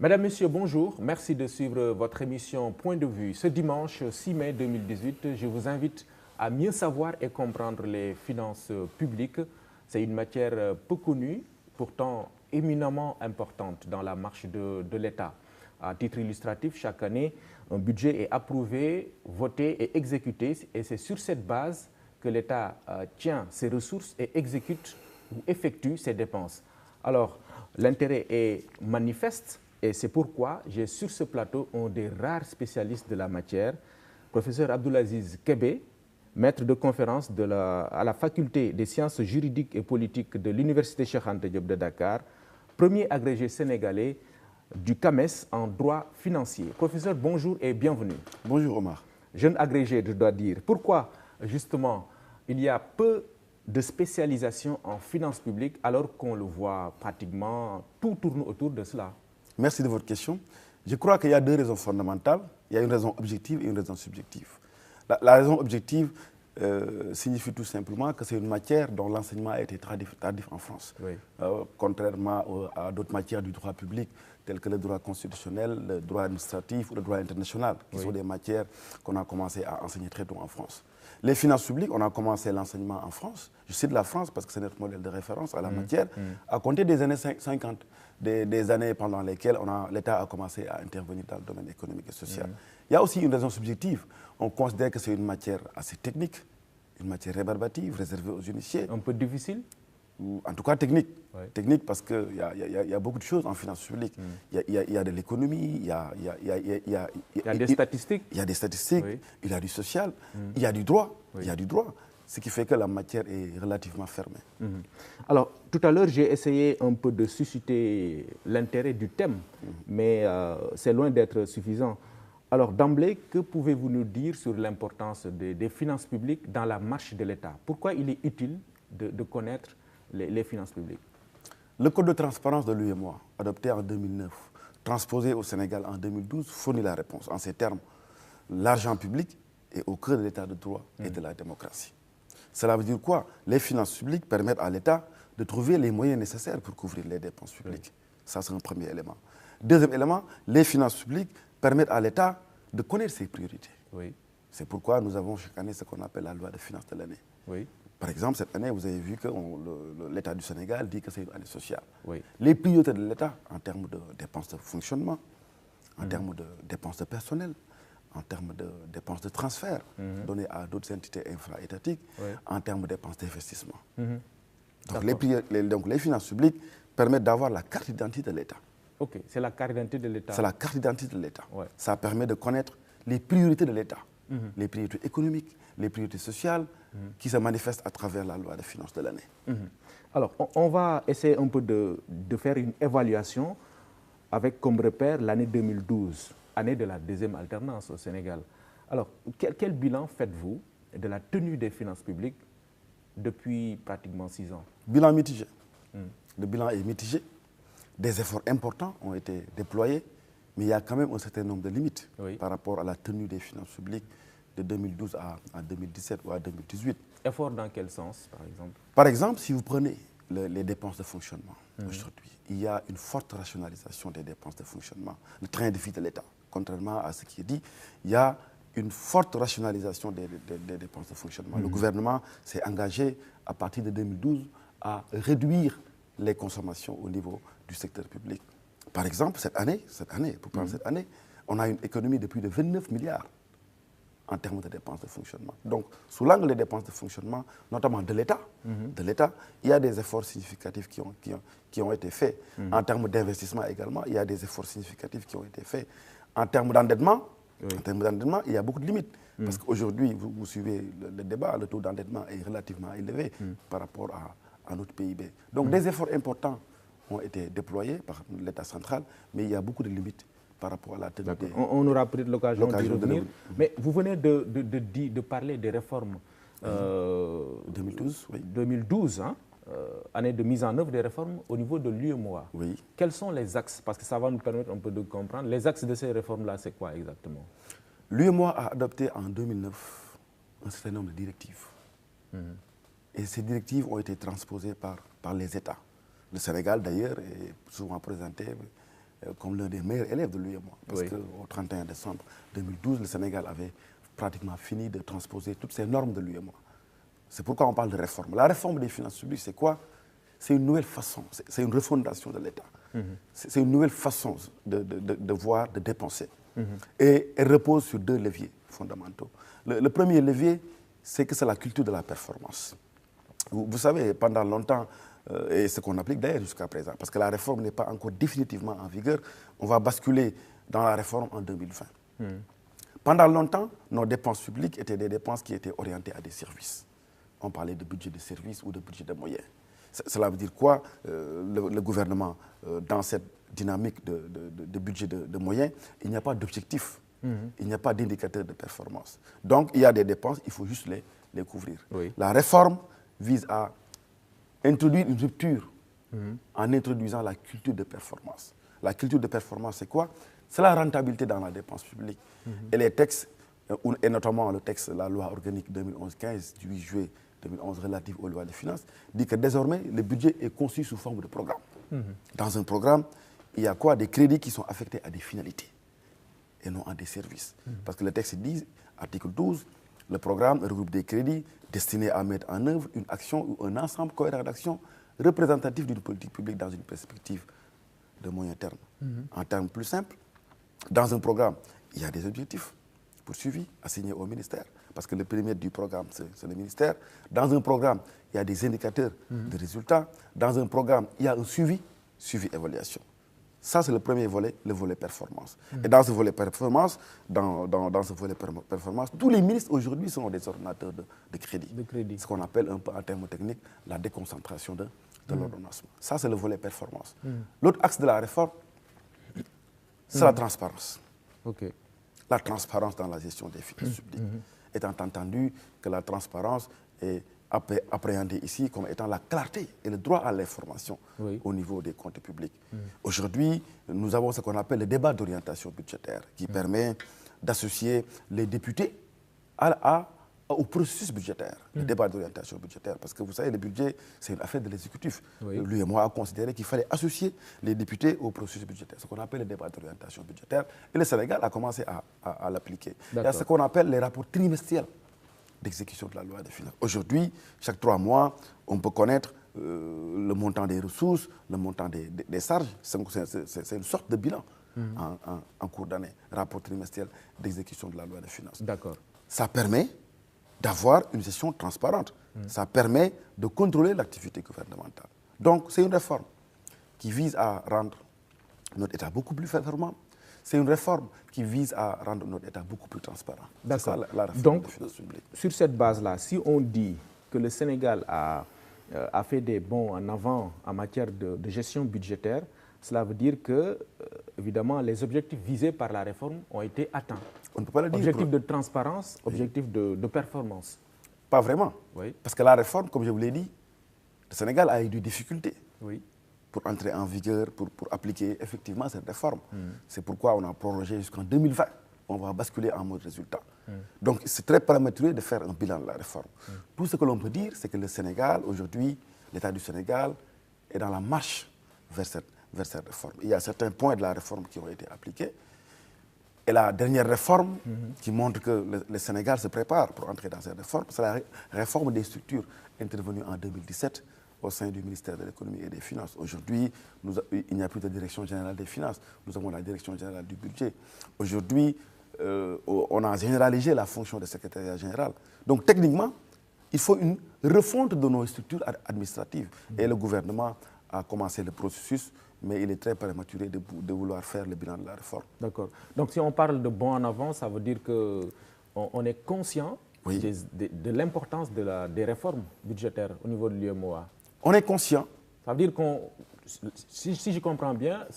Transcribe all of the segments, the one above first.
Mesdames, Messieurs, bonjour. Merci de suivre votre émission Point de vue. Ce dimanche 6 mai 2018, je vous invite à mieux savoir et comprendre les finances publiques. C'est une matière peu connue, pourtant éminemment importante dans la marche de l'État. À titre illustratif, chaque année, un budget est approuvé, voté et exécuté. Et c'est sur cette base que l'État tient ses ressources et exécute ou effectue ses dépenses. Alors, l'intérêt est manifeste. Et c'est pourquoi j'ai sur ce plateau un des rares spécialistes de la matière, professeur Abdoulaziz Kébé, maître de conférence à la faculté des sciences juridiques et politiques de l'Université Cheikh Anta Diop de Dakar, premier agrégé sénégalais du CAMES en droit financier. Professeur, bonjour et bienvenue. Bonjour Omar. Jeune agrégé, je dois dire. Pourquoi, justement, il y a peu de spécialisation en finances publiques alors qu'on le voit pratiquement, tout tourne autour de cela? Merci de votre question. Je crois qu'il y a deux raisons fondamentales. Il y a une raison objective et une raison subjective. La raison objective signifie tout simplement que c'est une matière dont l'enseignement a été tardif en France. Oui. Contrairement à d'autres matières du droit public, telles que le droit constitutionnel, le droit administratif ou le droit international, qui sont des matières qu'on a commencé à enseigner très tôt en France. Les finances publiques, on a commencé l'enseignement en France. Je cite la France parce que c'est notre modèle de référence à la matière, à compter des années 50. Des années pendant lesquelles l'État a commencé à intervenir dans le domaine économique et social. Il y a aussi une raison subjective. On considère que c'est une matière assez technique, une matière rébarbative, réservée aux initiés. Un peu difficile? En tout cas technique. Technique parce qu'il y a beaucoup de choses en finances publiques. Il y a de l'économie, il y a des statistiques. Il y a des statistiques, il y a du social, il y a du droit. Il y a du droit. Ce qui fait que la matière est relativement fermée. Alors, tout à l'heure, j'ai essayé un peu de susciter l'intérêt du thème, mais c'est loin d'être suffisant. Alors, d'emblée, que pouvez-vous nous dire sur l'importance des finances publiques dans la marche de l'État? Pourquoi il est utile de connaître les finances publiques? Le Code de transparence de l'UEMOA, adopté en 2009, transposé au Sénégal en 2012, fournit la réponse. En ces termes, l'argent public est au cœur de l'État de droit et de la démocratie. Cela veut dire quoi? Les finances publiques permettent à l'État de trouver les moyens nécessaires pour couvrir les dépenses publiques. Ça, c'est un premier élément. Deuxième élément, les finances publiques permettent à l'État de connaître ses priorités. C'est pourquoi nous avons chaque année ce qu'on appelle la loi de finances de l'année. Par exemple, cette année, vous avez vu que l'État du Sénégal dit que c'est une année sociale. Les priorités de l'État en termes de dépenses de fonctionnement, en termes de dépenses de personnel, en termes de dépenses de transfert données à d'autres entités infra-étatiques, en termes de dépenses d'investissement. Donc les finances publiques permettent d'avoir la carte d'identité de l'État. Ok, c'est la carte d'identité de l'État. C'est la carte d'identité de l'État. Ça permet de connaître les priorités de l'État, les priorités économiques, les priorités sociales, qui se manifestent à travers la loi de finances de l'année. Alors, on va essayer un peu de faire une évaluation avec comme repère l'année 2012. Année de la deuxième alternance au Sénégal. Alors, quel bilan faites-vous de la tenue des finances publiques depuis pratiquement 6 ans? Bilan mitigé. Le bilan est mitigé. Des efforts importants ont été déployés, mais il y a quand même un certain nombre de limites par rapport à la tenue des finances publiques de 2012 à 2017 ou à 2018. Efforts dans quel sens, par exemple? Par exemple, si vous prenez les dépenses de fonctionnement aujourd'hui, il y a une forte rationalisation des dépenses de fonctionnement, le train de vie de l'État. Contrairement à ce qui est dit, il y a une forte rationalisation des dépenses de fonctionnement. Le gouvernement s'est engagé à partir de 2012 à réduire les consommations au niveau du secteur public. Par exemple, cette année, on a une économie de plus de 29 milliards en termes de dépenses de fonctionnement. Donc, sous l'angle des dépenses de fonctionnement, notamment de l'État, il y a des efforts significatifs qui ont été faits. En termes d'investissement également, il y a des efforts significatifs qui ont été faits. En termes d'endettement, il y a beaucoup de limites. Parce qu'aujourd'hui, vous suivez le débat, le taux d'endettement est relativement élevé par rapport à notre PIB. Donc des efforts importants ont été déployés par l'État central, mais il y a beaucoup de limites par rapport à la tenue des... On aura peut-être l'occasion d'y revenir. Mais vous venez de parler des réformes 2012, 2012, hein, année de mise en œuvre des réformes au niveau de l'UEMOA. Quels sont les axes? Parce que ça va nous permettre un peu de comprendre. Les axes de ces réformes-là, c'est quoi exactement? L'UEMOA a adopté en 2009 un certain nombre de directives. Et ces directives ont été transposées par les États. Le Sénégal, d'ailleurs, est souvent présenté comme l'un des meilleurs élèves de l'UEMOA. Parce qu'au 31 décembre 2012, le Sénégal avait pratiquement fini de transposer toutes ces normes de l'UEMOA. C'est pourquoi on parle de réforme. La réforme des finances publiques, c'est quoi? C'est une nouvelle façon, c'est une refondation de l'État. C'est une nouvelle façon de voir, de dépenser. Et elle repose sur 2 leviers fondamentaux. Le premier levier, c'est que c'est la culture de la performance. Vous savez, pendant longtemps, et ce qu'on applique d'ailleurs jusqu'à présent, parce que la réforme n'est pas encore définitivement en vigueur, on va basculer dans la réforme en 2020. Pendant longtemps, nos dépenses publiques étaient des dépenses qui étaient orientées à des services. On parlait de budget de services ou de budget de moyens. Cela veut dire quoi? Le gouvernement, dans cette dynamique de budget de moyens, il n'y a pas d'objectif, il n'y a pas d'indicateur de performance. Donc, il y a des dépenses, il faut juste les couvrir. La réforme vise à introduire une rupture en introduisant la culture de performance. La culture de performance, c'est quoi? C'est la rentabilité dans la dépense publique. Et les textes, et notamment le texte, la loi organique 2011-15 du 8 juillet 2011 relative aux lois des finances, dit que désormais, le budget est conçu sous forme de programme. Dans un programme, il y a quoi? Des crédits qui sont affectés à des finalités et non à des services. Parce que le texte dit, article 12, le programme regroupe des crédits destinés à mettre en œuvre une action ou un ensemble cohérent d'actions représentatif d'une politique publique dans une perspective de moyen terme. En termes plus simples, dans un programme, il y a des objectifs poursuivis, assignés au ministère, parce que le périmètre du programme, c'est le ministère. Dans un programme, il y a des indicateurs de résultats. Dans un programme, il y a un suivi-évaluation. Ça, c'est le premier volet, le volet performance. Et dans ce volet performance, tous les ministres aujourd'hui sont des ordonnateurs de crédit. Ce qu'on appelle un peu en termes techniques la déconcentration de l'ordonnancement. Ça, c'est le volet performance. L'autre axe de la réforme, c'est la transparence. La transparence dans la gestion des finances publiques. Étant entendu que la transparence est appréhendée ici comme étant la clarté et le droit à l'information au niveau des comptes publics. Aujourd'hui, nous avons ce qu'on appelle le débat d'orientation budgétaire qui permet d'associer les députés au processus budgétaire, le débat d'orientation budgétaire. Parce que vous savez, le budget, c'est une affaire de l'exécutif. Lui et moi a considéré qu'il fallait associer les députés au processus budgétaire, ce qu'on appelle le débat d'orientation budgétaire. Et le Sénégal a commencé à l'appliquer. Il y a ce qu'on appelle les rapports trimestriels d'exécution de la loi des finances. Aujourd'hui, chaque 3 mois, on peut connaître le montant des ressources, le montant des charges. C'est une sorte de bilan en cours d'année, rapport trimestriel d'exécution de la loi des finances. Ça permet d'avoir une gestion transparente. Ça permet de contrôler l'activité gouvernementale. Donc, c'est une réforme qui vise à rendre notre État beaucoup plus performant. C'est une réforme qui vise à rendre notre État beaucoup plus transparent. D'accord. La réforme Donc, des finances publiques. Sur cette base-là, si on dit que le Sénégal a fait des bons en avant en matière de gestion budgétaire, cela veut dire que, évidemment, les objectifs visés par la réforme ont été atteints. On ne peut pas le dire. Objectif de transparence, objectif de performance. Pas vraiment. Parce que la réforme, comme je vous l'ai dit, le Sénégal a eu des difficultés pour entrer en vigueur, pour appliquer effectivement cette réforme. C'est pourquoi on a prolongé jusqu'en 2020. On va basculer en mode résultat. Donc, c'est très prématuré de faire un bilan de la réforme. Tout ce que l'on peut dire, c'est que le Sénégal, aujourd'hui, l'État du Sénégal est dans la marche vers cette réforme. Il y a certains points de la réforme qui ont été appliqués. Et la dernière réforme qui montre que le Sénégal se prépare pour entrer dans cette réforme, c'est la réforme des structures intervenue en 2017 au sein du ministère de l'économie et des finances. Aujourd'hui, il n'y a plus de direction générale des finances. Nous avons la direction générale du budget. Aujourd'hui, on a généralisé la fonction de secrétariat général. Donc techniquement, il faut une refonte de nos structures administratives. Et le gouvernement a commencé le processus, mais il est très prématuré de vouloir faire le bilan de la réforme. D'accord. Donc si on parle de bond en avant, ça veut dire qu'on est conscient de l'importance des réformes budgétaires au niveau de l'UEMOA. On est conscient. Ça veut dire si je comprends bien,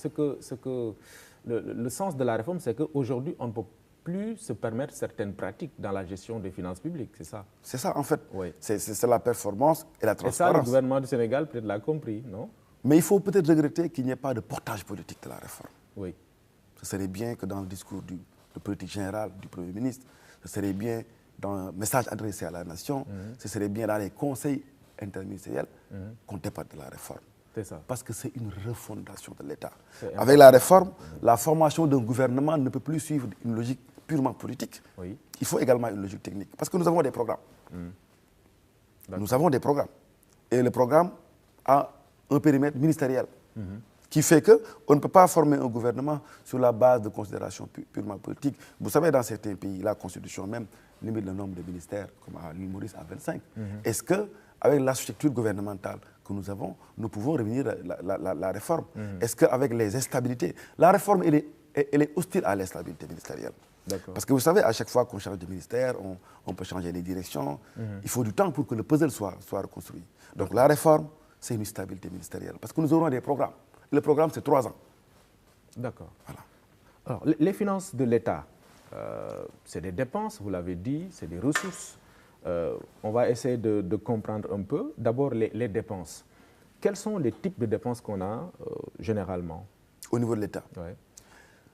le sens de la réforme, c'est qu'aujourd'hui, on ne peut plus se permettre certaines pratiques dans la gestion des finances publiques, c'est ça? C'est ça, en fait. C'est la performance et la transparence. Et ça, le gouvernement du Sénégal peut-être l'a compris, non? Mais il faut peut-être regretter qu'il n'y ait pas de portage politique de la réforme. Oui. Ce serait bien que dans le discours de politique générale du Premier ministre, ce serait bien dans un message adressé à la nation, ce serait bien dans les conseils interministériels qu'on débatte de la réforme. C'est ça. Parce que c'est une refondation de l'État. Avec la réforme, la formation d'un gouvernement ne peut plus suivre une logique purement politique. Oui. Il faut également une logique technique. Parce que nous avons des programmes. Nous avons des programmes. Et le programme a un périmètre ministériel qui fait qu'on ne peut pas former un gouvernement sur la base de considérations purement politiques. Vous savez, dans certains pays, la Constitution même limite le nombre de ministères, comme à l'île Maurice, à 25. Est-ce qu'avec la structure gouvernementale que nous avons, nous pouvons revenir la réforme? Est-ce qu'avec les instabilités, la réforme, elle est hostile à l'instabilité ministérielle? Parce que vous savez, à chaque fois qu'on change de ministère, on peut changer les directions. Il faut du temps pour que le puzzle soit reconstruit. Donc la réforme, c'est une stabilité ministérielle. Parce que nous aurons des programmes. Le programme, c'est 3 ans. D'accord. Voilà. Alors, les finances de l'État, c'est des dépenses, vous l'avez dit, c'est des ressources. On va essayer de comprendre un peu. D'abord, les dépenses. Quels sont les types de dépenses qu'on a généralement? Au niveau de l'État. Ouais.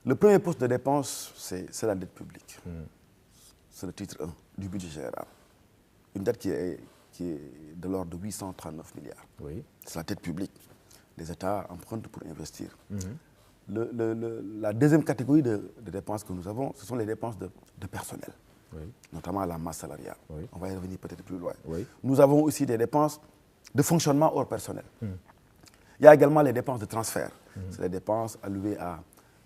Le premier poste de dépense, c'est la dette publique. C'est le titre 1 du budget général. Une dette qui est de l'ordre de 839 milliards. Oui. C'est la dette publique. Les États empruntent pour investir. La deuxième catégorie de dépenses que nous avons, ce sont les dépenses de personnel, notamment la masse salariale. On va y revenir peut-être plus loin. Nous avons aussi des dépenses de fonctionnement hors personnel. Il y a également les dépenses de transfert. C'est les dépenses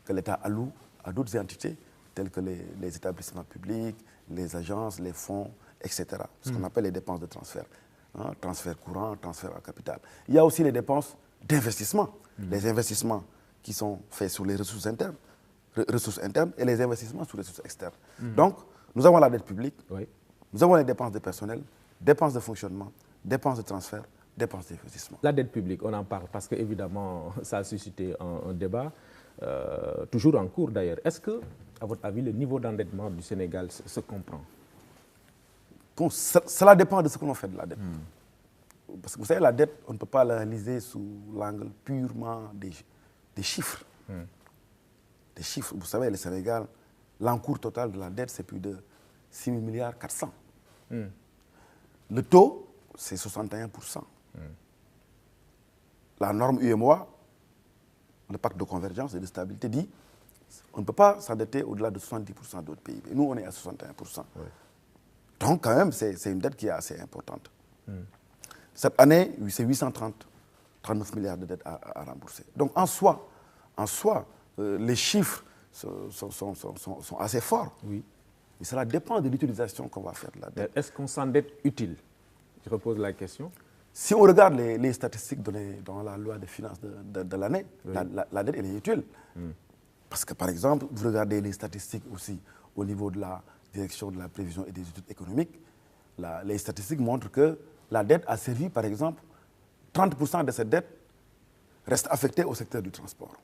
que l'État alloue à d'autres entités, telles que les établissements publics, les agences, les fonds, etc. Ce qu'on appelle les dépenses de transfert. Transfert courant, transfert en capital. Il y a aussi les dépenses d'investissement. Les investissements qui sont faits sur les ressources internes et les investissements sur les ressources externes. Donc, nous avons la dette publique, nous avons les dépenses de personnel, dépenses de fonctionnement, dépenses de transfert, dépenses d'investissement. La dette publique, on en parle parce qu'évidemment, ça a suscité un débat, toujours en cours d'ailleurs. Est-ce que, à votre avis, le niveau d'endettement du Sénégal se comprend? Bon, cela dépend de ce que l'on fait de la dette. Parce que vous savez, la dette, on ne peut pas l'analyser sous l'angle purement des chiffres. Des chiffres. Vous savez, le Sénégal, l'encours total de la dette, c'est plus de 6 milliards 400. Le taux, c'est 61%. La norme UEMOA, le pacte de convergence et de stabilité, dit qu'on ne peut pas s'endetter au-delà de 70% d'autres pays. Nous, on est à 61%. Donc, quand même, c'est une dette qui est assez importante. Cette année, c'est 839 milliards de dettes à rembourser. Donc, en soi, les chiffres sont assez forts. Oui. Mais cela dépend de l'utilisation qu'on va faire de la dette. Est-ce qu'on s'endette utile? Je repose la question. Si on regarde les statistiques données dans la loi des finances de l'année, la dette, elle est utile. Parce que, par exemple, vous regardez les statistiques aussi au niveau de la direction de la prévision et des études économiques, les statistiques montrent que la dette a servi, par exemple, 30% de cette dette reste affectée au secteur du transport.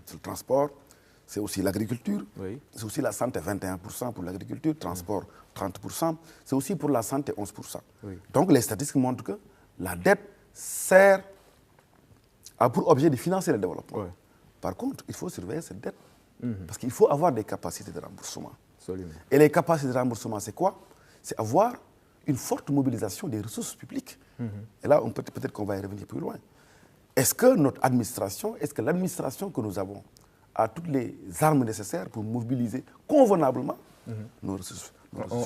C'est le transport, c'est aussi l'agriculture, c'est aussi la santé, 21% pour l'agriculture, transport, 30%, c'est aussi pour la santé, 11%. Donc les statistiques montrent que la dette a pour objet de financer le développement. Par contre, il faut surveiller cette dette, parce qu'il faut avoir des capacités de remboursement. Absolument. Et les capacités de remboursement, c'est quoi? C'est avoir une forte mobilisation des ressources publiques. Et là, peut-être qu'on va y revenir plus loin. Est-ce que l'administration que nous avons a toutes les armes nécessaires pour mobiliser convenablement nos ressources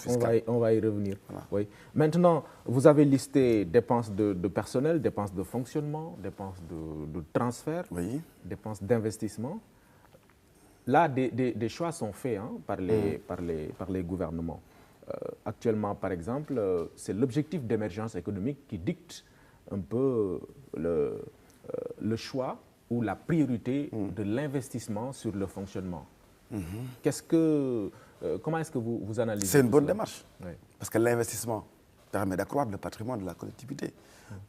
fiscales? On va y revenir. Voilà. Oui. Maintenant, vous avez listé dépenses de personnel, dépenses de fonctionnement, dépenses de transfert, dépenses d'investissement. Là, des choix sont faits par les gouvernements. Actuellement, par exemple, c'est l'objectif d'émergence économique qui dicte un peu le choix ou la priorité de l'investissement sur le fonctionnement. Comment est-ce que vous analysez? C'est une bonne démarche, parce que l'investissement permet d'accroître le patrimoine de la collectivité.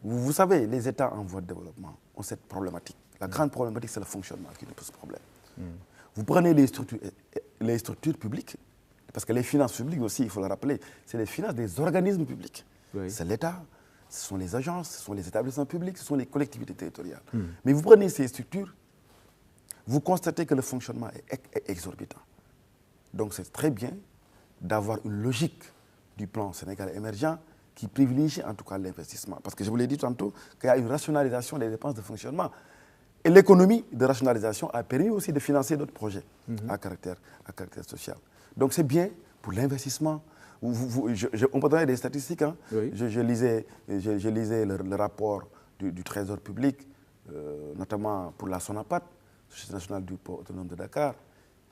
Vous savez, les États en voie de développement ont cette problématique. La grande problématique, c'est le fonctionnement qui nous pose problème. Vous prenez les structures publiques, parce que les finances publiques aussi, il faut le rappeler, c'est les finances des organismes publics. C'est l'État, ce sont les agences, ce sont les établissements publics, ce sont les collectivités territoriales. Mais vous prenez ces structures, vous constatez que le fonctionnement est exorbitant. Donc c'est très bien d'avoir une logique du plan Sénégal émergent qui privilégie en tout cas l'investissement. Parce que je vous l'ai dit tantôt qu'il y a une rationalisation des dépenses de fonctionnement. Et l'économie de rationalisation a permis aussi de financer d'autres projets à caractère social. Donc c'est bien pour l'investissement. On peut donner des statistiques. Hein. Oui. Je lisais le rapport du Trésor public, notamment pour la Sonapat, Société nationale du port autonome de Dakar,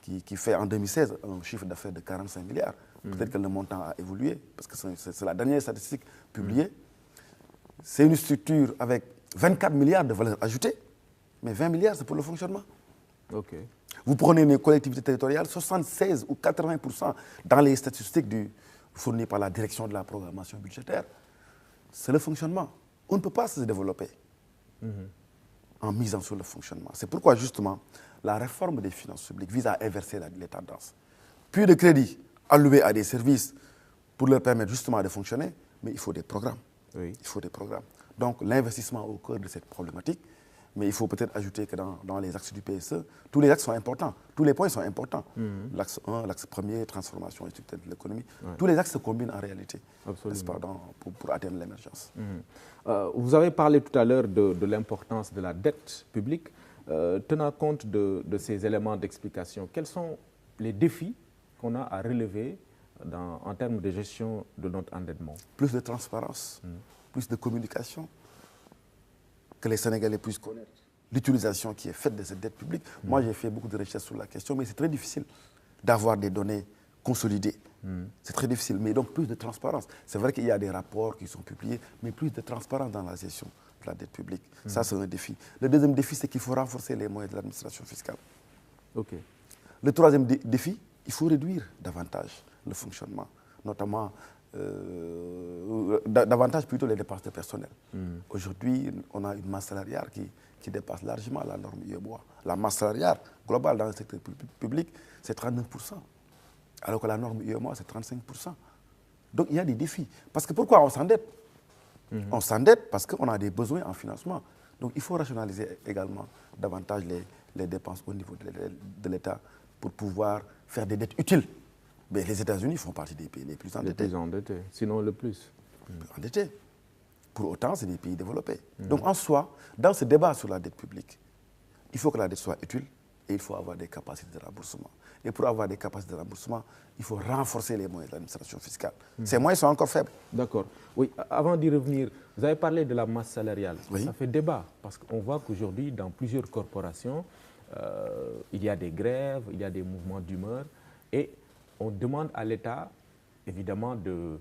qui fait en 2016 un chiffre d'affaires de 45 milliards. Peut-être que le montant a évolué, parce que c'est la dernière statistique publiée. C'est une structure avec 24 milliards de valeur ajoutée, mais 20 milliards, c'est pour le fonctionnement. Ok. Vous prenez les collectivités territoriales, 76 ou 80% dans les statistiques fournies par la direction de la programmation budgétaire, c'est le fonctionnement. On ne peut pas se développer en misant sur le fonctionnement. C'est pourquoi, justement, la réforme des finances publiques vise à inverser les tendances. Plus de crédits alloués à des services pour leur permettre justement de fonctionner, mais il faut des programmes. Oui. Il faut des programmes. Donc, l'investissement au cœur de cette problématique, mais il faut peut-être ajouter que dans les axes du PSE, tous les axes sont importants, tous les points sont importants. L'axe 1, l'axe premier, transformation et structure de l'économie, tous les axes se combinent en réalité, n'est-ce pas, pour atteindre l'émergence. Vous avez parlé tout à l'heure de l'importance de la dette publique. Tenant compte de ces éléments d'explication, quels sont les défis qu'on a à relever en termes de gestion de notre endettement? Plus de transparence, plus de communication, que les Sénégalais puissent connaître l'utilisation qui est faite de cette dette publique. Moi, j'ai fait beaucoup de recherches sur la question, mais c'est très difficile d'avoir des données consolidées. C'est très difficile, mais donc plus de transparence. C'est vrai qu'il y a des rapports qui sont publiés, mais plus de transparence dans la gestion de la dette publique. Ça, c'est un défi. Le deuxième défi, c'est qu'il faut renforcer les moyens de l'administration fiscale. Ok. Le troisième défi, il faut réduire davantage le fonctionnement, notamment davantage plutôt les dépenses de personnel. Aujourd'hui, on a une masse salariale qui dépasse largement la norme UEMOA. La masse salariale globale dans le secteur public, c'est 39%, alors que la norme UEMOA, c'est 35%. Donc il y a des défis. Parce que pourquoi on s'endette? On s'endette parce qu'on a des besoins en financement. Donc il faut rationaliser également davantage les dépenses au niveau de l'État pour pouvoir faire des dettes utiles. Mais les États-Unis font partie des pays les plus endettés. Les plus endettés, sinon le plus. Endettés. Pour autant, c'est des pays développés. Donc en soi, dans ce débat sur la dette publique, il faut que la dette soit utile et il faut avoir des capacités de remboursement. Et pour avoir des capacités de remboursement, il faut renforcer les moyens de l'administration fiscale. Ces moyens sont encore faibles. D'accord. Oui, avant d'y revenir, vous avez parlé de la masse salariale. Oui. Ça fait débat parce qu'on voit qu'aujourd'hui, dans plusieurs corporations, il y a des grèves, il y a des mouvements d'humeur et on demande à l'État, évidemment, de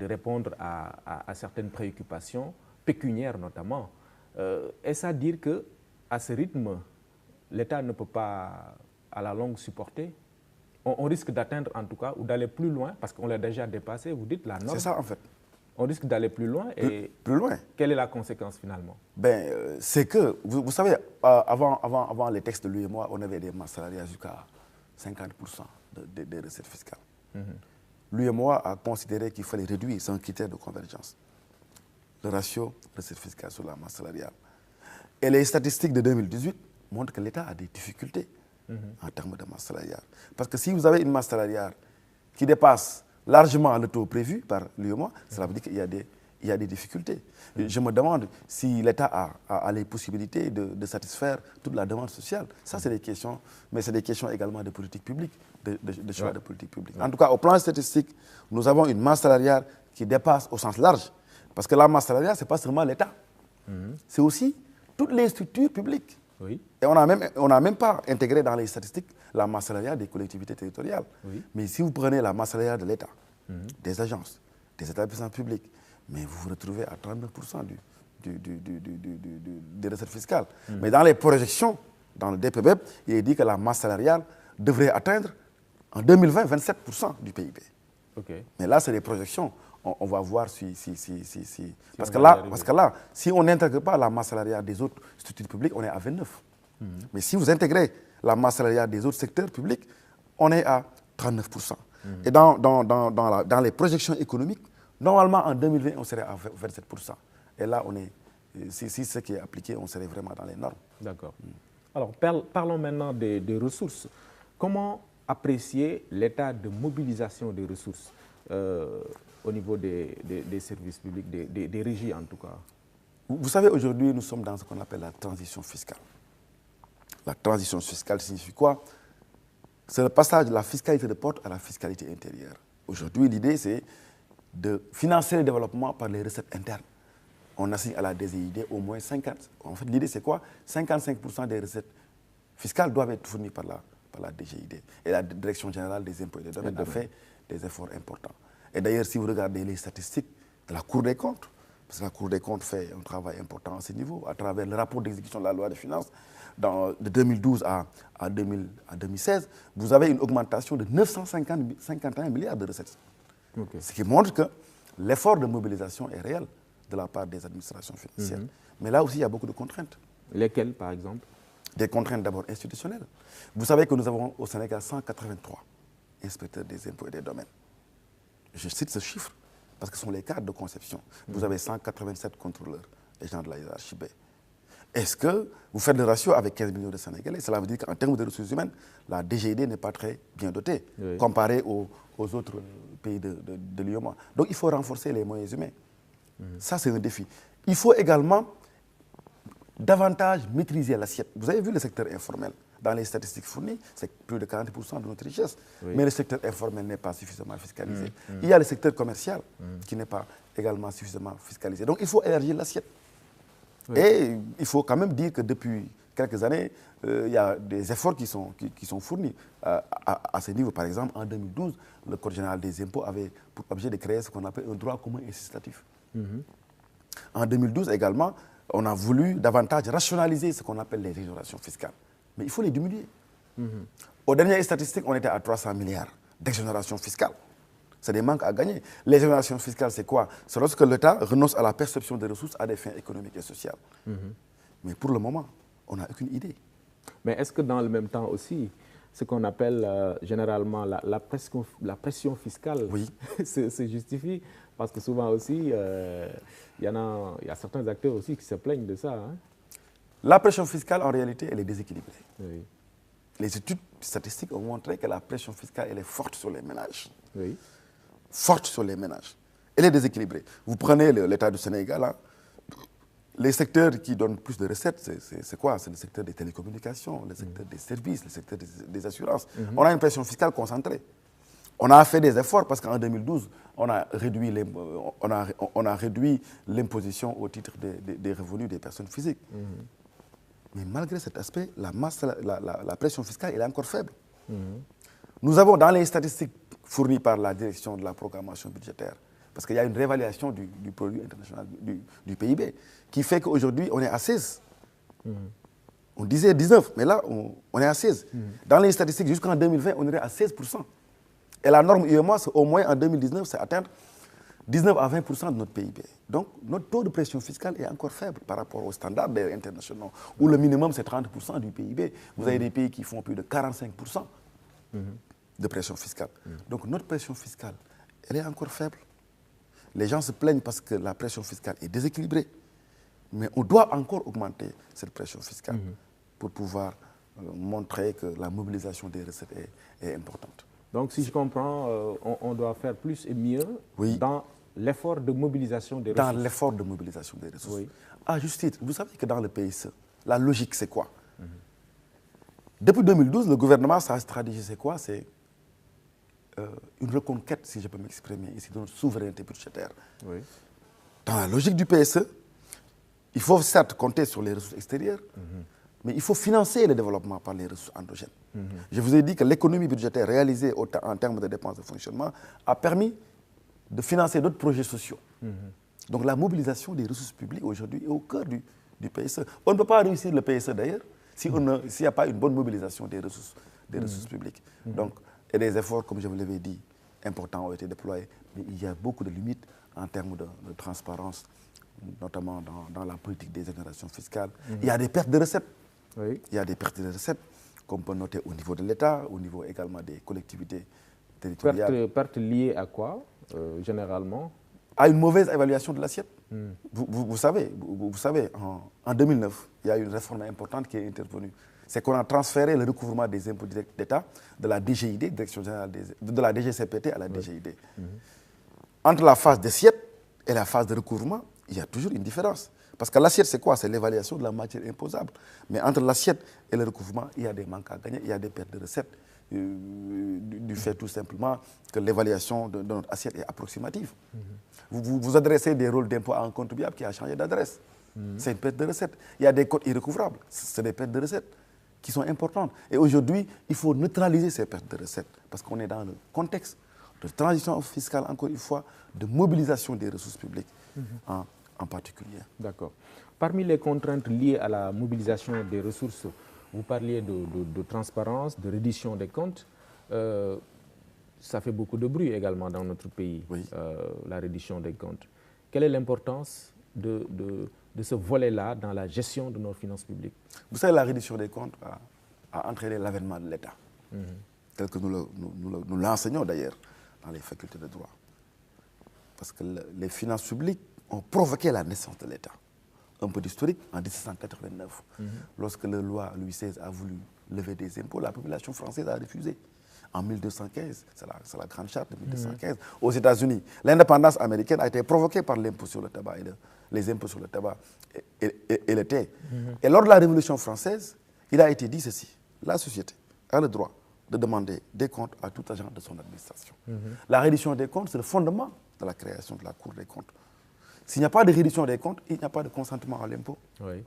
répondre à certaines préoccupations, pécuniaires notamment. Est-ce à dire qu'à ce rythme, l'État ne peut pas, à la longue, supporter? On risque d'atteindre, en tout cas, ou d'aller plus loin, parce qu'on l'a déjà dépassé, vous dites la norme. C'est ça, en fait. On risque d'aller plus loin. Et plus loin. Quelle est la conséquence, finalement? C'est que, vous savez, avant les textes de l'UEMOA, on avait des masses salariales jusqu'à 50% des recettes fiscales. L'UEMOA a considéré qu'il fallait réduire, c'est un critère de convergence, le ratio recettes fiscales sur la masse salariale. Et les statistiques de 2018 montrent que l'État a des difficultés en termes de masse salariale. Parce que si vous avez une masse salariale qui dépasse largement le taux prévu par l'UEMOA, cela veut dire qu'il y a des difficultés. Je me demande si l'État a les possibilités de satisfaire toute la demande sociale. Ça, c'est des questions, mais c'est des questions également de politique publique, de choix de politique publique. En tout cas, au plan statistique, nous avons une masse salariale qui dépasse au sens large. Parce que la masse salariale, ce n'est pas seulement l'État. C'est aussi toutes les structures publiques. Oui. Et on n'a même pas intégré dans les statistiques la masse salariale des collectivités territoriales. Oui. Mais si vous prenez la masse salariale de l'État, des agences, des établissements publics, mais vous vous retrouvez à 39% des recettes fiscales. Mais dans les projections, dans le DPBEP, il est dit que la masse salariale devrait atteindre en 2020 27% du PIB. Okay. Mais là, c'est des projections. On va voir si parce que là, si on n'intègre pas la masse salariale des autres structures publiques, on est à 29. Mais si vous intégrez la masse salariale des autres secteurs publics, on est à 39%. Et dans les projections économiques, normalement, en 2020, on serait à 27%. Et là, si ce qui est appliqué, on serait vraiment dans les normes. D'accord. Alors, parlons maintenant des ressources. Comment apprécier l'état de mobilisation des ressources? au niveau des services publics, des régies en tout cas? Vous savez, aujourd'hui, nous sommes dans ce qu'on appelle la transition fiscale. La transition fiscale signifie quoi? C'est le passage de la fiscalité de porte à la fiscalité intérieure. Aujourd'hui, l'idée, c'est de financer le développement par les recettes internes. On assigne à la DGID au moins 50. En fait, l'idée, c'est quoi? 55% des recettes fiscales doivent être fournies par la DGID. Et la Direction générale des impôts et des domaines a fait des efforts importants. Et d'ailleurs, si vous regardez les statistiques de la Cour des comptes, parce que la Cour des comptes fait un travail important à ce niveau, à travers le rapport d'exécution de la loi des finances, de 2012 à 2016, vous avez une augmentation de 951 milliards de recettes. Okay. Ce qui montre que l'effort de mobilisation est réel de la part des administrations financières. Mais là aussi, il y a beaucoup de contraintes. Lesquelles, par exemple? Des contraintes d'abord institutionnelles. Vous savez que nous avons au Sénégal 183 inspecteurs des impôts et des domaines. Je cite ce chiffre parce que ce sont les cadres de conception. Vous avez 187 contrôleurs, les gens de la hiérarchie B. Est-ce que vous faites le ratio avec 15 millions de Sénégalais? Cela veut dire qu'en termes de ressources humaines, la DGID n'est pas très bien dotée, comparée aux autres pays de l'UEMOA. Donc il faut renforcer les moyens humains. Ça, c'est un défi. Il faut également davantage maîtriser l'assiette. Vous avez vu le secteur informel. Dans les statistiques fournies, c'est plus de 40% de notre richesse. Mais le secteur informel n'est pas suffisamment fiscalisé. Il y a le secteur commercial qui n'est pas également suffisamment fiscalisé. Donc il faut élargir l'assiette. Et il faut quand même dire que depuis quelques années, il y a des efforts qui sont fournis à ce niveau. Par exemple, en 2012, le Code général des impôts avait pour objet de créer ce qu'on appelle un droit commun incitatif. En 2012 également, on a voulu davantage rationaliser ce qu'on appelle les exonérations fiscales. Mais il faut les diminuer. Aux dernières statistiques, on était à 300 milliards d'exonérations fiscales. C'est des manques à gagner. Les exonérations fiscales, c'est quoi? C'est lorsque l'État renonce à la perception des ressources à des fins économiques et sociales. Mais pour le moment, on n'a aucune idée. Mais est-ce que dans le même temps aussi, ce qu'on appelle généralement la pression fiscale se justifie? Parce que souvent aussi, il y a certains acteurs aussi qui se plaignent de ça. Hein? La pression fiscale, en réalité, elle est déséquilibrée. Les études statistiques ont montré que la pression fiscale, elle est forte sur les ménages. Forte sur les ménages. Elle est déséquilibrée. Vous prenez l'État du Sénégal, hein, les secteurs qui donnent plus de recettes, c'est quoi? C'est le secteur des télécommunications, le secteur des services, le secteur des assurances. On a une pression fiscale concentrée. On a fait des efforts parce qu'en 2012, on a réduit l'imposition au titre des revenus des personnes physiques. Mais malgré cet aspect, la pression fiscale elle est encore faible. Nous avons dans les statistiques fournies par la direction de la programmation budgétaire, parce qu'il y a une réévaluation du produit international, du PIB, qui fait qu'aujourd'hui, on est à 16. On disait 19, mais là, on est à 16. Dans les statistiques, jusqu'en 2020, on irait à 16%. Et la norme UEMOA, au moins en 2019, c'est atteindre 19 à 20% de notre PIB. Donc, notre taux de pression fiscale est encore faible par rapport aux standards internationaux, où le minimum, c'est 30% du PIB. Vous avez des pays qui font plus de 45% de pression fiscale. Donc, notre pression fiscale, elle est encore faible. Les gens se plaignent parce que la pression fiscale est déséquilibrée. Mais on doit encore augmenter cette pression fiscale pour pouvoir montrer que la mobilisation des recettes est importante. Donc, si je comprends, on doit faire plus et mieux dans l'effort de mobilisation des ressources. Dans l'effort de mobilisation des ressources. À juste titre, vous savez que dans le PSE, la logique, c'est quoi? Depuis 2012, le gouvernement, sa stratégie, c'est quoi? C'est une reconquête, si je peux m'exprimer ici, de notre souveraineté budgétaire. Dans la logique du PSE, il faut certes compter sur les ressources extérieures, mais il faut financer le développement par les ressources endogènes. Je vous ai dit que l'économie budgétaire réalisée en termes de dépenses de fonctionnement a permis de financer d'autres projets sociaux. Donc la mobilisation des ressources publiques aujourd'hui est au cœur du PSE. On ne peut pas réussir le PSE d'ailleurs s'il n'y a pas une bonne mobilisation des ressources publiques. Donc, et des efforts, comme je vous l'avais dit, importants ont été déployés, mais il y a beaucoup de limites en termes de transparence, notamment dans la politique des exonérations fiscales. Il y a des pertes de recettes. Il y a des pertes de recettes qu'on peut noter au niveau de l'État, au niveau également des collectivités territoriales. Pertes liées à quoi, généralement? À une mauvaise évaluation de l'assiette. Vous savez, en 2009, il y a eu une réforme importante qui est intervenue. c'est qu'on a transféré le recouvrement des impôts directs d'État de la DGID, Direction générale de la DGCPT à la DGID. Entre la phase d'assiette et la phase de recouvrement, il y a toujours une différence. Parce que l'assiette, c'est quoi? C'est l'évaluation de la matière imposable. Mais entre l'assiette et le recouvrement, il y a des manques à gagner, il y a des pertes de recettes, du fait tout simplement que l'évaluation de notre assiette est approximative. Vous adressez des rôles d'impôt à un contribuable qui a changé d'adresse. C'est une perte de recettes. Il y a des codes irrécouvrables. C'est des pertes de recettes qui sont importantes. Et aujourd'hui, il faut neutraliser ces pertes de recettes parce qu'on est dans le contexte de transition fiscale, encore une fois, de mobilisation des ressources publiques en particulier. D'accord. Parmi les contraintes liées à la mobilisation des ressources, vous parliez de transparence, de reddition des comptes. Ça fait beaucoup de bruit également dans notre pays, oui. La reddition des comptes. Quelle est l'importance de ce volet-là dans la gestion de nos finances publiques? Vous savez, la reddition des comptes a entraîné l'avènement de l'État, tel que nous l'enseignons d'ailleurs dans les facultés de droit. Parce que les finances publiques ont provoqué la naissance de l'État. Un peu d'historique, en 1789, lorsque le roi Louis XVI a voulu lever des impôts, la population française a refusé. En 1215, c'est la grande charte de 1215. Aux États-Unis, l'indépendance américaine a été provoquée par l'impôt sur le tabac, les impôts sur le tabac et le thé. Et lors de la Révolution française, il a été dit ceci: la société a le droit de demander des comptes à tout agent de son administration. La reddition des comptes, c'est le fondement de la création de la Cour des comptes. S'il n'y a pas de reddition des comptes, il n'y a pas de consentement à l'impôt. Oui.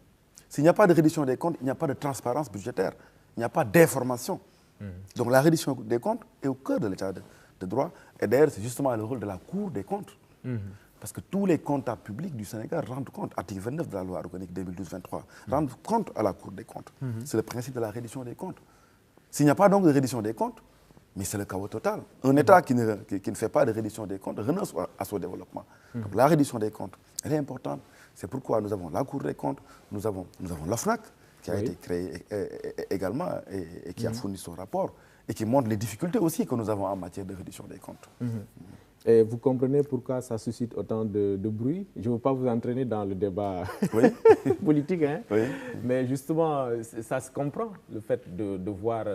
S'il n'y a pas de reddition des comptes, il n'y a pas de transparence budgétaire, il n'y a pas d'information. Donc la reddition des comptes est au cœur de l'état de droit. Et d'ailleurs, c'est justement le rôle de la Cour des comptes. Parce que tous les comptables publics du Sénégal rendent compte, article 29 de la loi organique 2012-23, rendent compte à la Cour des comptes. C'est le principe de la reddition des comptes. S'il n'y a pas donc de reddition des comptes, mais c'est le chaos total. Un État qui ne fait pas de reddition des comptes renonce à son développement. Donc la reddition des comptes, elle est importante. C'est pourquoi nous avons la Cour des comptes, nous avons l'OFNAC, qui a été créé également et qui a fourni son rapport et qui montre les difficultés aussi que nous avons en matière de reddition des comptes. Et vous comprenez pourquoi ça suscite autant de bruit? Je ne veux pas vous entraîner dans le débat politique, hein? Oui. Mais justement, ça se comprend, le fait de voir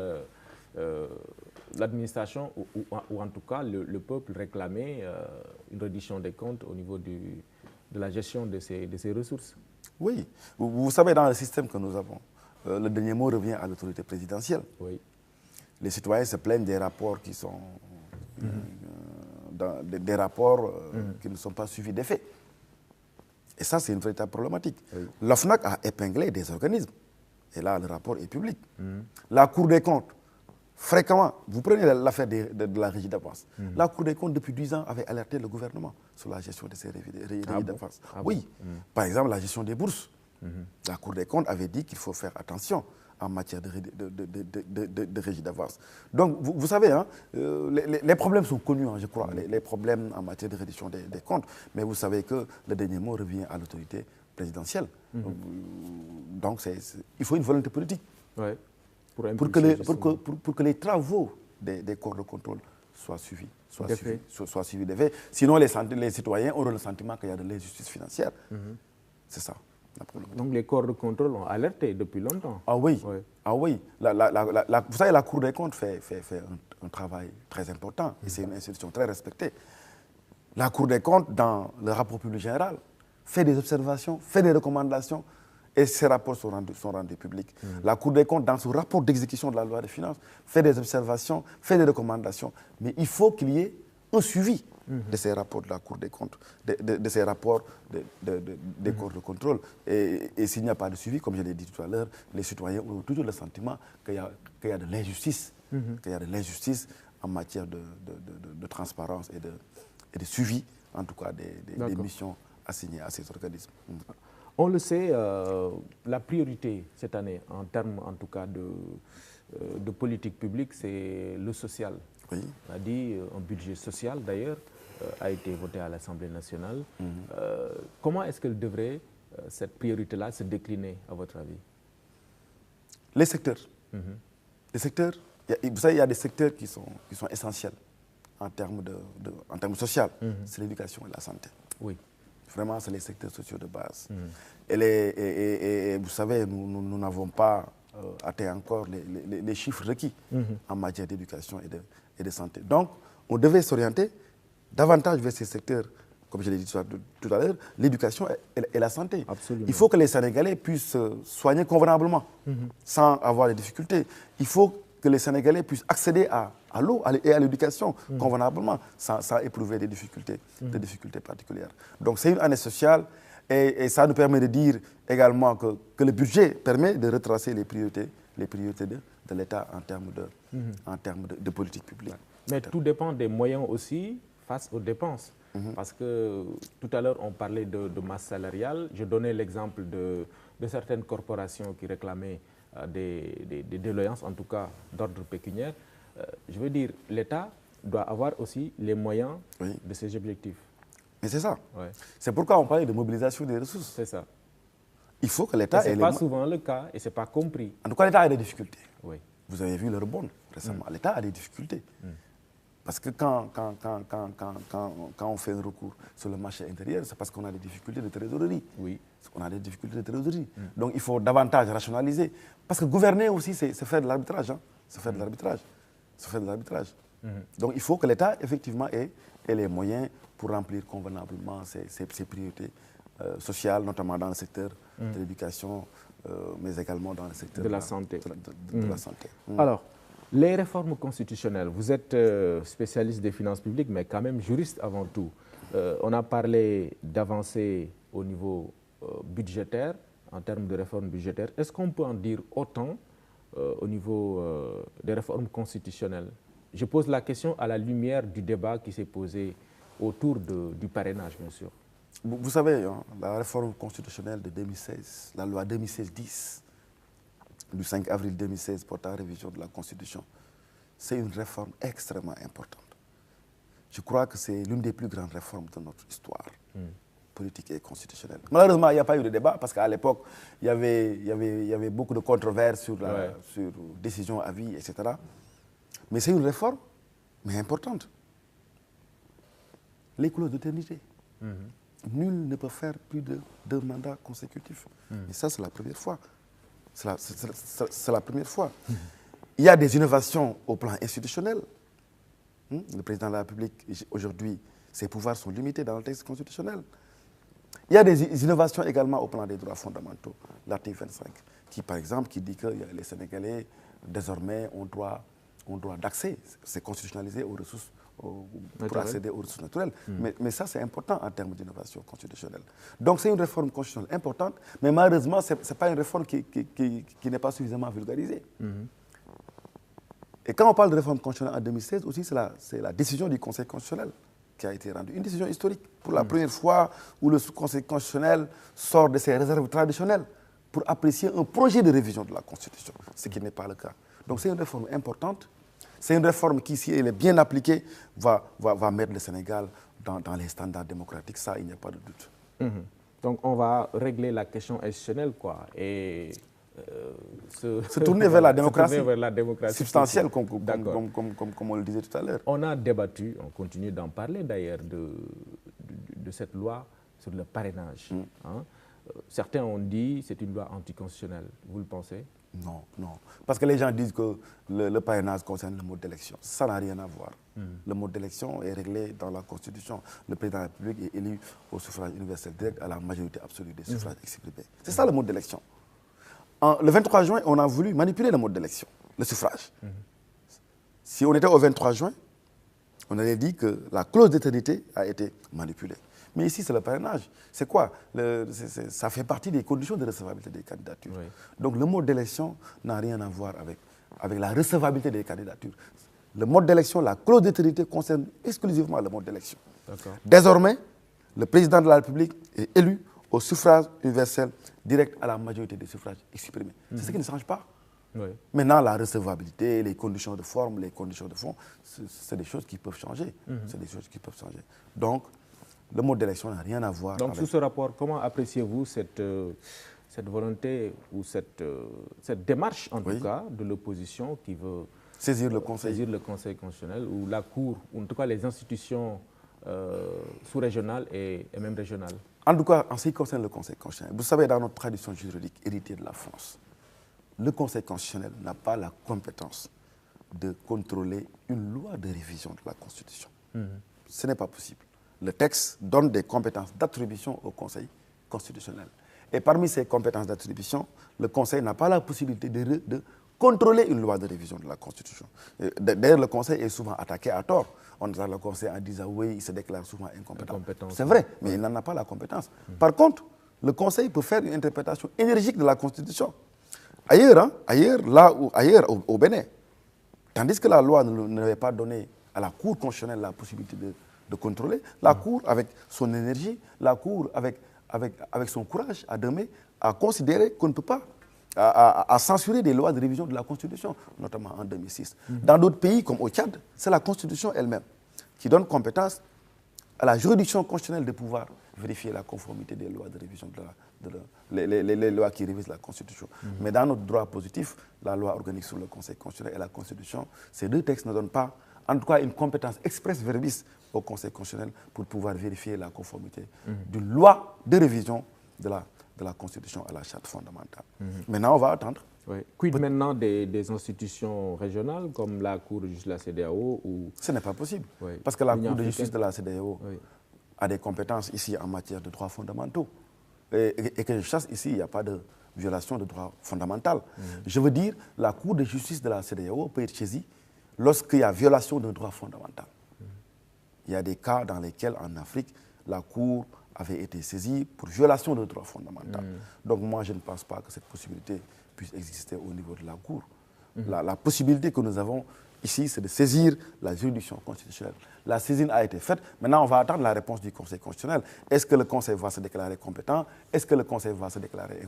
l'administration, ou en tout cas le peuple réclamer une reddition des comptes au niveau de la gestion de ces ressources. Oui. Vous savez, dans le système que nous avons, le dernier mot revient à l'autorité présidentielle. Oui. Les citoyens se plaignent des rapports qui sont des rapports qui ne sont pas suivis d'effet. Et ça, c'est une véritable problématique. Oui. L'OFNAC a épinglé des organismes. Et là, le rapport est public. La Cour des comptes, fréquemment, vous prenez l'affaire de la régie d'avance. La Cour des comptes, depuis 10 ans, avait alerté le gouvernement sur la gestion de ces régies d'avance. Oui. Par exemple, la gestion des bourses. La Cour des comptes avait dit qu'il faut faire attention en matière de régie d'avance. Donc, vous savez, hein, les problèmes sont connus, hein, je crois, les problèmes en matière de reddition des comptes. Mais vous savez que le dernier mot revient à l'autorité présidentielle. Donc, il faut une volonté politique. Ouais. Pour que les travaux des corps de contrôle soient suivis. Soient suivis d'effet. Sinon, les citoyens auront le sentiment qu'il y a de l'injustice financière. C'est ça. Donc les corps de contrôle ont alerté depuis longtemps. Ah oui. Ouais. Ah oui. Vous savez, la Cour des comptes fait un travail très important et c'est une institution très respectée. La Cour des comptes, dans le rapport public général, fait des observations, fait des recommandations et ces rapports sont rendus publics. La Cour des comptes, dans son rapport d'exécution de la loi des finances, fait des observations, fait des recommandations. Mais il faut qu'il y ait un suivi de ces rapports de la Cour des comptes, de ces rapports des corps de contrôle. Et s'il n'y a pas de suivi, comme je l'ai dit tout à l'heure, les citoyens ont toujours le sentiment qu'il y a de l'injustice, qu'il y a de l'injustice en matière de transparence et de suivi, en tout cas, des missions assignées à ces organismes. On le sait, la priorité cette année, en termes en tout cas de politique publique, c'est le social. Oui. On a dit un budget social d'ailleurs a été voté à l'Assemblée nationale. Comment est-ce qu'elle devrait, cette priorité-là, se décliner à votre avis? Les secteurs. Les secteurs, vous savez, il y a des secteurs qui sont essentiels en termes social. C'est l'éducation et la santé. Oui. Vraiment, c'est les secteurs sociaux de base. Et vous savez, nous n'avons pas atteint encore les chiffres requis en matière d'éducation et de santé. Donc, on devait s'orienter davantage vers ces secteurs, comme je l'ai dit tout à l'heure, l'éducation et la santé. Absolument. Il faut que les Sénégalais puissent soigner convenablement, sans avoir de difficultés. Il faut que les Sénégalais puissent accéder à l'eau et à l'éducation convenablement, sans éprouver des difficultés particulières. Donc c'est une année sociale et ça nous permet de dire également que le budget permet de retracer les priorités de l'État en termes de politique publique. Mais tout dépend des moyens aussi face aux dépenses. Parce que tout à l'heure, on parlait de masse salariale. Je donnais l'exemple de certaines corporations qui réclamaient des déloyances, en tout cas d'ordre pécuniaire. Je veux dire, l'État doit avoir aussi les moyens de ses objectifs. Mais c'est ça. Ouais. C'est pourquoi on parlait de mobilisation des ressources. C'est ça. Il faut que l'État... Ce n'est pas souvent le cas et ce n'est pas compris. En tout cas, l'État a des difficultés. Oui. Vous avez vu le rebond récemment. L'État a des difficultés. Parce que quand on fait un recours sur le marché intérieur, c'est parce qu'on a des difficultés de trésorerie. Oui. On a des difficultés de trésorerie. Donc il faut davantage rationaliser. Parce que gouverner aussi, c'est faire de l'arbitrage. C'est faire de l'arbitrage. C'est faire de l'arbitrage. Donc il faut que l'État, effectivement, ait les moyens pour remplir convenablement ses priorités sociales, notamment dans le secteur de l'éducation, mais également dans le secteur de la santé. De la santé. Alors, les réformes constitutionnelles, vous êtes spécialiste des finances publiques, mais quand même juriste avant tout. On a parlé d'avancées au niveau budgétaire, en termes de réformes budgétaires. Est-ce qu'on peut en dire autant au niveau des réformes constitutionnelles? Je pose la question à la lumière du débat qui s'est posé autour du parrainage, bien sûr. Vous savez, la réforme constitutionnelle de 2016, la loi 2016-10, du 5 avril 2016 portant révision de la Constitution, c'est une réforme extrêmement importante. Je crois que c'est l'une des plus grandes réformes de notre histoire politique et constitutionnelle. Malheureusement, il n'y a pas eu de débat parce qu'à l'époque, il y avait beaucoup de controverses sur décision à vie, etc. Mais c'est une réforme, mais importante. Les clauses d'éternité. Nul ne peut faire plus de 2 mandats consécutifs. Et ça, c'est la première fois. C'est la première fois. Il y a des innovations au plan institutionnel. Le président de la République, aujourd'hui, ses pouvoirs sont limités dans le texte constitutionnel. Il y a des innovations également au plan des droits fondamentaux. L'article 25, qui, par exemple, qui dit que les Sénégalais, désormais, ont droit d'accès. C'est constitutionnalisé aux ressources, pour accéder aux ressources naturelles. Mais ça, c'est important en termes d'innovation constitutionnelle. Donc, c'est une réforme constitutionnelle importante, mais malheureusement, ce n'est pas une réforme qui n'est pas suffisamment vulgarisée. Et quand on parle de réforme constitutionnelle en 2016, aussi, c'est la décision du Conseil constitutionnel qui a été rendue. Une décision historique, pour la première fois où le Conseil constitutionnel sort de ses réserves traditionnelles pour apprécier un projet de révision de la Constitution, ce qui n'est pas le cas. Donc, c'est une réforme importante. C'est une réforme qui, si elle est bien appliquée, va mettre le Sénégal dans les standards démocratiques. Ça, il n'y a pas de doute. Donc, on va régler la question institutionnelle, quoi, et se tourner vers la démocratie, substantielle, comme on le disait tout à l'heure. On a débattu, on continue d'en parler d'ailleurs, de cette loi sur le parrainage. Certains ont dit que c'est une loi anticonstitutionnelle. Vous le pensez? Non, non. Parce que les gens disent que le parrainage concerne le mode d'élection. Ça n'a rien à voir. Le mode d'élection est réglé dans la Constitution. Le président de la République est élu au suffrage universel direct à la majorité absolue des suffrages exprimés. C'est ça le mode d'élection. Le 23 juin, on a voulu manipuler le mode d'élection, le suffrage. Si on était au 23 juin, on avait dit que la clause d'éternité a été manipulée. Mais ici, c'est le parrainage. C'est quoi? Ça fait partie des conditions de recevabilité des candidatures. Oui. Donc, le mode d'élection n'a rien à voir avec la recevabilité des candidatures. Le mode d'élection, la clause d'éternité concerne exclusivement le mode d'élection. Désormais, le président de la République est élu au suffrage universel direct à la majorité des suffrages exprimés. C'est ce qui ne change pas. Oui. Maintenant, la recevabilité, les conditions de forme, les conditions de fond, c'est des choses qui peuvent changer. C'est des choses qui peuvent changer. Donc, le mode d'élection n'a rien à voir. Donc, sous ce rapport, comment appréciez-vous cette volonté ou cette démarche, en tout cas, de l'opposition qui veut saisir le Conseil constitutionnel ou la Cour, ou en tout cas les institutions sous-régionales et même régionales? En tout cas, en ce qui concerne le Conseil constitutionnel, vous savez, dans notre tradition juridique héritée de la France, le Conseil constitutionnel n'a pas la compétence de contrôler une loi de révision de la Constitution. Ce n'est pas possible. Le texte donne des compétences d'attribution au Conseil constitutionnel. Et parmi ces compétences d'attribution, le Conseil n'a pas la possibilité de contrôler une loi de révision de la Constitution. D'ailleurs, le Conseil est souvent attaqué à tort. On entend le Conseil en disant oui, il se déclare souvent incompétent. C'est vrai, mais il n'en a pas la compétence. Par contre, le Conseil peut faire une interprétation énergique de la Constitution. Ailleurs, ailleurs au Bénin, tandis que la loi n'avait pas donné à la Cour constitutionnelle la possibilité de contrôler, la Cour, avec son énergie, la Cour, avec son courage, à demain, a considéré qu'on ne peut pas à censurer des lois de révision de la Constitution, notamment en 2006. Dans d'autres pays, comme au Tchad, c'est la Constitution elle-même qui donne compétence à la juridiction constitutionnelle de pouvoir vérifier la conformité des lois de révision les lois qui révisent la Constitution. Mais dans notre droit positif, la loi organique sur le Conseil constitutionnel et la Constitution, ces deux textes ne donnent pas, en tout cas, une compétence express verbis au Conseil constitutionnel pour pouvoir vérifier la conformité d'une loi de révision de la Constitution à la Charte fondamentale. Maintenant, on va attendre. Oui. Quid maintenant des institutions régionales comme la Cour de justice de la CEDEAO ou... Ce n'est pas possible. Parce que la Cour de justice de la CEDEAO a des compétences ici en matière de droits fondamentaux. Et que je chasse ici, il n'y a pas de violation de droits fondamentaux. Je veux dire, la Cour de justice de la CEDEAO peut être saisie lorsqu'il y a violation d'un droit fondamental. Il y a des cas dans lesquels, en Afrique, la Cour avait été saisie pour violation d'un droit fondamental. Donc moi, je ne pense pas que cette possibilité puisse exister au niveau de la Cour. La possibilité que nous avons ici, c'est de saisir la juridiction constitutionnelle. La saisine a été faite. Maintenant, on va attendre la réponse du Conseil constitutionnel. Est-ce que le Conseil va se déclarer compétent? Est-ce que le Conseil va se déclarer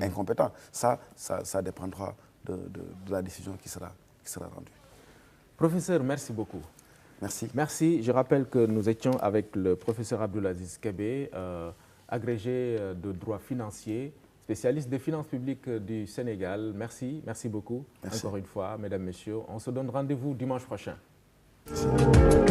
incompétent? Ça dépendra de la décision qui sera rendue. Professeur, merci beaucoup. Merci. Merci. Je rappelle que nous étions avec le professeur Abdoulaziz Kébé, agrégé de droit financier, spécialiste des finances publiques du Sénégal. Merci, merci beaucoup. Merci. Encore une fois, mesdames, messieurs. On se donne rendez-vous dimanche prochain. Merci.